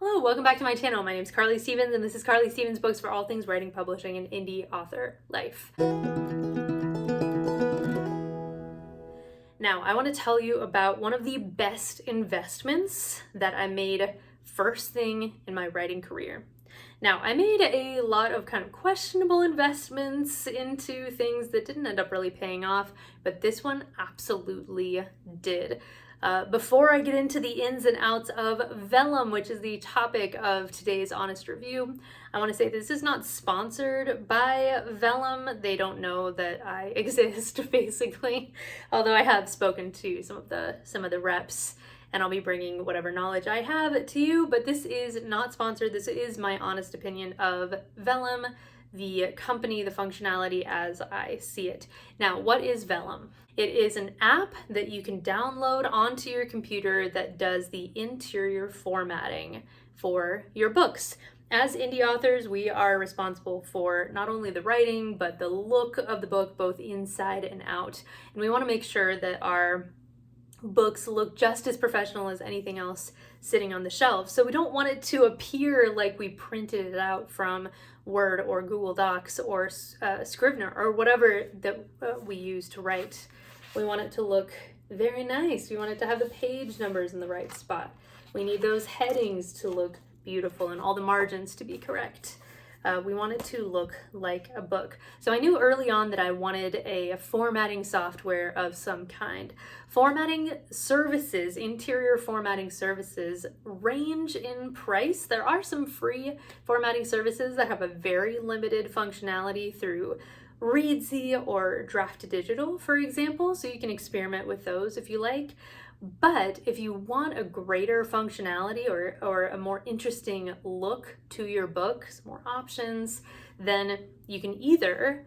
Hello, welcome back to my channel. My name is Carly Stevens, and this is Carly Stevens Books for all things writing, publishing, and indie author life. Now, I want to tell you about one of the best investments that I made first thing in my writing career. Now, I made a lot of kind of questionable investments into things that didn't end up really paying off, but this one absolutely did. Before I get into the ins and outs of Vellum, which is the topic of today's honest review, I want to say this is not sponsored by Vellum. They don't know that I exist, basically, although I have spoken to some of the reps, and I'll be bringing whatever knowledge I have to you, but this is not sponsored. This is my honest opinion of Vellum, the company, the functionality as I see it. Now, what is Vellum? It is an app that you can download onto your computer that does the interior formatting for your books. As indie authors, we are responsible for not only the writing, but the look of the book, both inside and out. And we want to make sure that our books look just as professional as anything else sitting on the shelf. So we don't want it to appear like we printed it out from Word or Google Docs or Scrivener or whatever that we use to write. We want it to look very nice. We want it to have the page numbers in the right spot. We need those headings to look beautiful and all the margins to be correct. We want it to look like a book. So I knew early on that I wanted a formatting software of some kind. Formatting services, interior formatting services, range in price. There are some free formatting services that have a very limited functionality through Readsy or Draft Digital, for example, so you can experiment with those if you like. But if you want a greater functionality or a more interesting look to your book, some more options, then you can either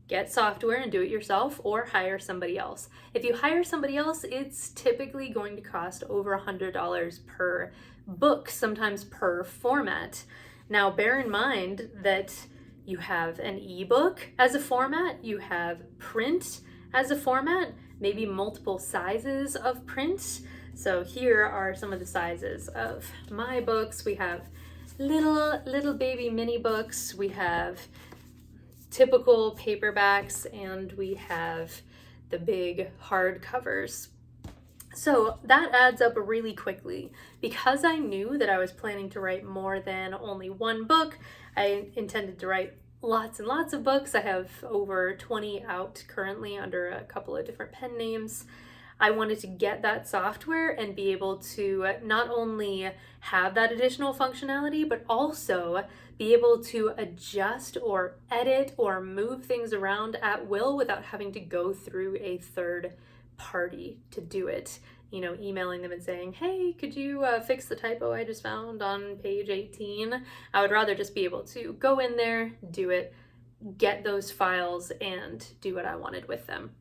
get software and do it yourself or hire somebody else. If you hire somebody else, it's typically going to cost over $100 per book, sometimes per format. Now, bear in mind that you have an ebook as a format, you have print as a format, maybe multiple sizes of print. So here are some of the sizes of my books. We have little baby mini books, we have typical paperbacks, and we have the big hardcovers. So that adds up really quickly. Because I knew that I was planning to write more than only one book, I intended to write lots and lots of books. I have over 20 out currently under a couple of different pen names. I wanted to get that software and be able to not only have that additional functionality, but also be able to adjust or edit or move things around at will without having to go through a third party to do it. You know, emailing them and saying, hey, could you fix the typo I just found on page 18? I would rather just be able to go in there, do it, get those files, and do what I wanted with them.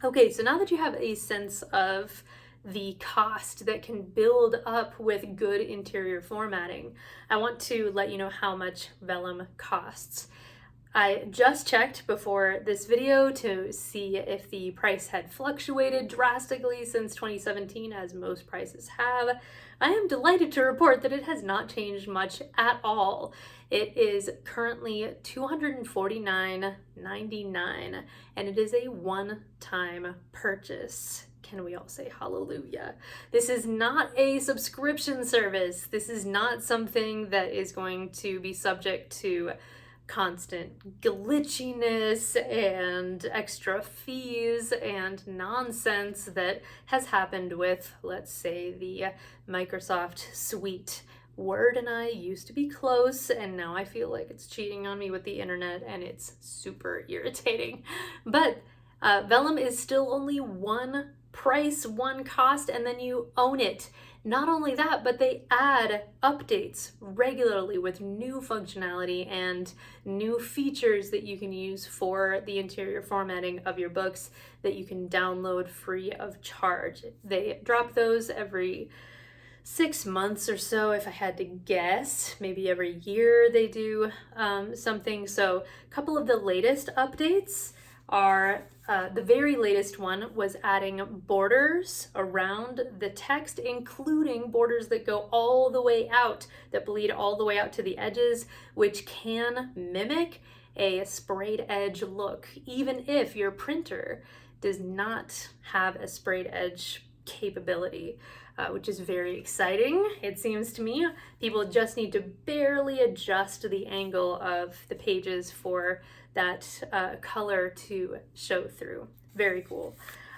Okay, so now that you have a sense of the cost that can build up with good interior formatting, I want to let you know how much Vellum costs. I just checked before this video to see if the price had fluctuated drastically since 2017, as most prices have. I am delighted to report that it has not changed much at all. It is currently $249.99, and it is a one-time purchase. Can we all say hallelujah? This is not a subscription service. This is not something that is going to be subject to constant glitchiness and extra fees and nonsense that has happened with, let's say, the Microsoft Suite. Word and I used to be close, and now I feel like it's cheating on me with the internet, and it's super irritating. But Vellum is still only one price, one cost, and then you own it. Not only that, but they add updates regularly with new functionality and new features that you can use for the interior formatting of your books that you can download free of charge. They drop those every 6 months or so, if I had to guess. Maybe every year they do something. So a couple of the latest updates are the very latest one was adding borders around the text, including borders that go all the way out, that bleed all the way out to the edges, which can mimic a sprayed edge look, even if your printer does not have a sprayed edge capability, which is very exciting. It seems to me people just need to barely adjust the angle of the pages for that color to show through. Very cool.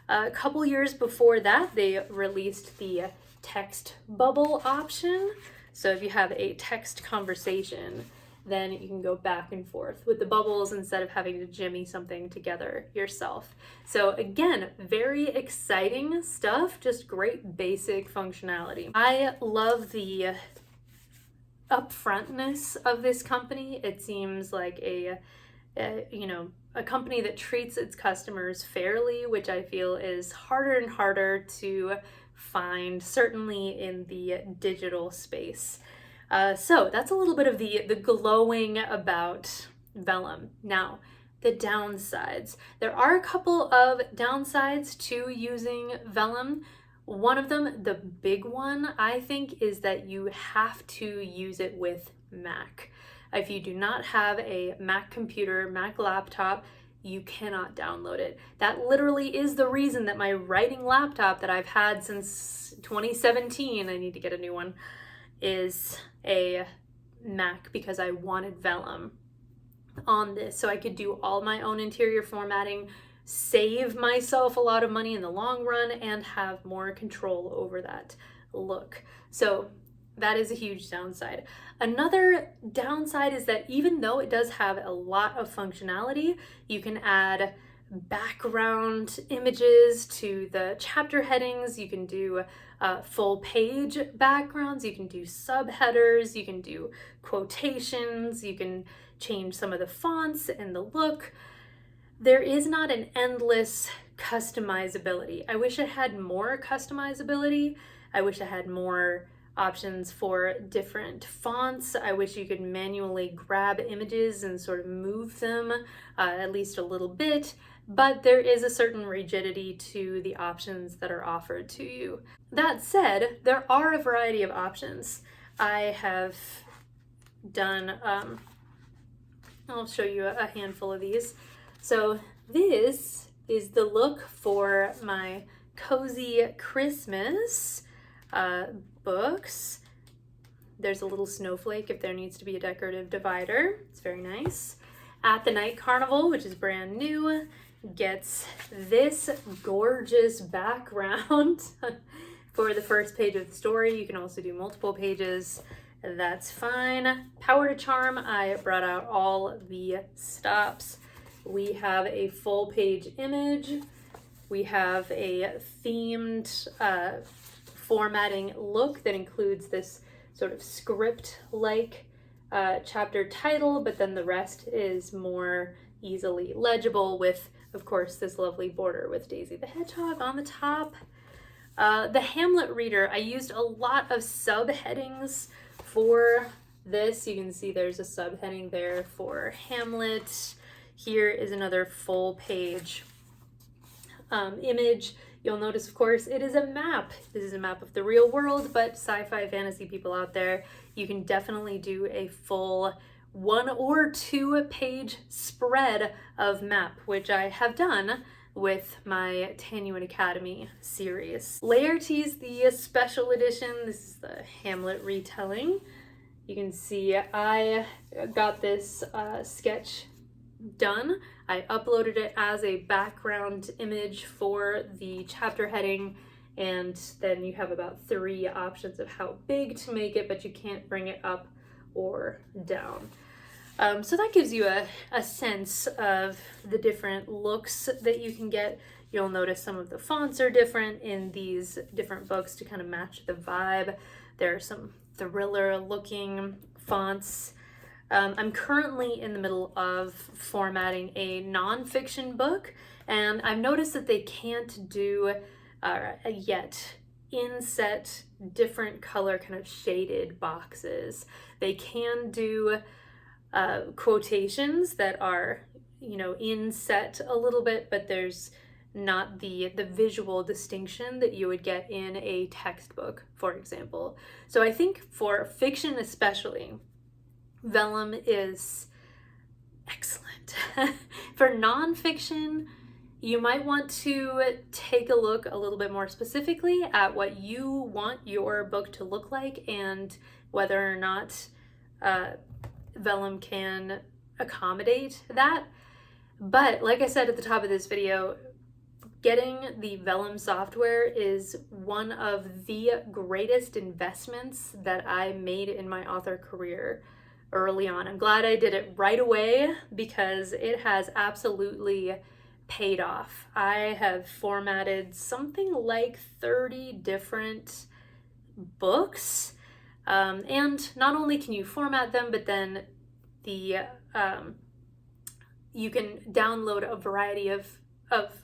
A couple years before that, they released the text bubble option. So if you have a text conversation, then you can go back and forth with the bubbles instead of having to jimmy something together yourself. So again, very exciting stuff, just great basic functionality. I love the upfrontness of this company. It seems like a company that treats its customers fairly, which I feel is harder and harder to find, certainly in the digital space. So that's a little bit of the glowing about Vellum. Now, the downsides. There are a couple of downsides to using Vellum. One of them, the big one, I think, is that you have to use it with Mac. If you do not have a Mac computer, Mac laptop, you cannot download it. That literally is the reason that my writing laptop that I've had since 2017, I need to get a new one, is a Mac, because I wanted Vellum on this so I could do all my own interior formatting, save myself a lot of money in the long run, and have more control over that look. So that is a huge downside. Another downside is that even though it does have a lot of functionality, you can add background images to the chapter headings, you can do full page backgrounds, you can do subheaders, you can do quotations, you can change some of the fonts and the look. There is not an endless customizability. I wish it had more customizability. I wish it had more options for different fonts. I wish you could manually grab images and sort of move them at least a little bit, but there is a certain rigidity to the options that are offered to you. That said, there are a variety of options. I have done, I'll show you a handful of these. So this is the look for my Cozy Christmas books. There's a little snowflake if there needs to be a decorative divider. It's very nice. At the Night Carnival, which is brand new, gets this gorgeous background for the first page of the story. You can also do multiple pages. That's fine. Power to Charm, I brought out all the stops. We have a full page image. We have a themed formatting look that includes this sort of script-like chapter title, but then the rest is more easily legible with, of course, this lovely border with Daisy the Hedgehog on the top. The Hamlet reader, I used a lot of subheadings for this. You can see there's a subheading there for Hamlet. Here is another full page image. You'll notice, of course, it is a map. This is a map of the real world, but sci-fi fantasy people out there, you can definitely do a full 1 or 2 page spread of map, which I have done with my Tanuan Academy series. Laertes, the special edition, this is the Hamlet retelling. You can see I got this sketch done. I uploaded it as a background image for the chapter heading, and then you have about 3 options of how big to make it, but you can't bring it up or down. So that gives you a sense of the different looks that you can get. You'll notice some of the fonts are different in these different books to kind of match the vibe. There are some thriller looking fonts. I'm currently in the middle of formatting a nonfiction book, and I've noticed that they can't do yet inset different color kind of shaded boxes. They can do quotations that are, inset a little bit, but there's not the visual distinction that you would get in a textbook, for example. So I think for fiction especially, Vellum is excellent. For nonfiction, you might want to take a look a little bit more specifically at what you want your book to look like and whether or not Vellum can accommodate that. But like I said at the top of this video, getting the Vellum software is one of the greatest investments that I made in my author career early on. I'm glad I did it right away because it has absolutely paid off. I have formatted something like 30 different books, and not only can you format them, but then you can download a variety of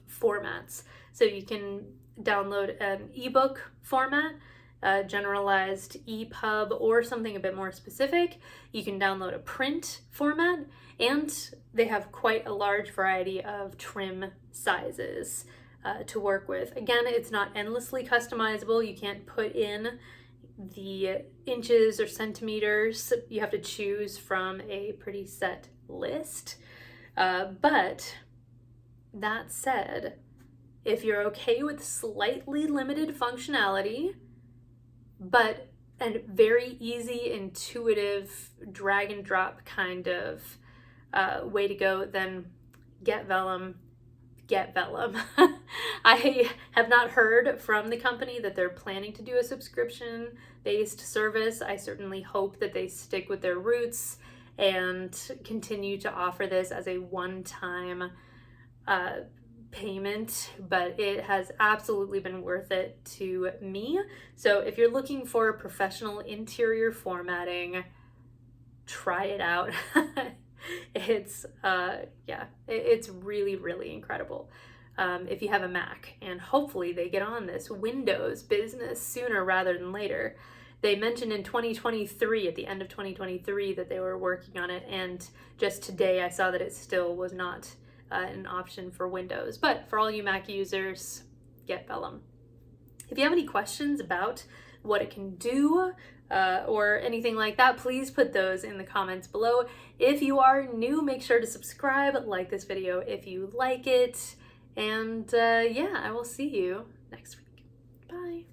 formats. So you can download an ebook format, a generalized EPUB, or something a bit more specific. You can download a print format, and they have quite a large variety of trim sizes to work with. Again, it's not endlessly customizable. You can't put in the inches or centimeters. You have to choose from a pretty set list. But that said, if you're okay with slightly limited functionality, but a very easy, intuitive, drag and drop kind of way to go, then get Vellum. Get Vellum. I have not heard from the company that they're planning to do a subscription-based service. I certainly hope that they stick with their roots and continue to offer this as a one-time payment, but it has absolutely been worth it to me. So if you're looking for professional interior formatting, try it out. It's it's really, really incredible. If you have a Mac, and hopefully they get on this Windows business sooner rather than later. They mentioned in 2023, at the end of 2023, that they were working on it, and just today I saw that it still was not an option for Windows. But for all you Mac users, get Vellum. If you have any questions about what it can do or anything like that, please put those in the comments below. If you are new, make sure to subscribe, like this video if you like it, and yeah, I will see you next week. Bye.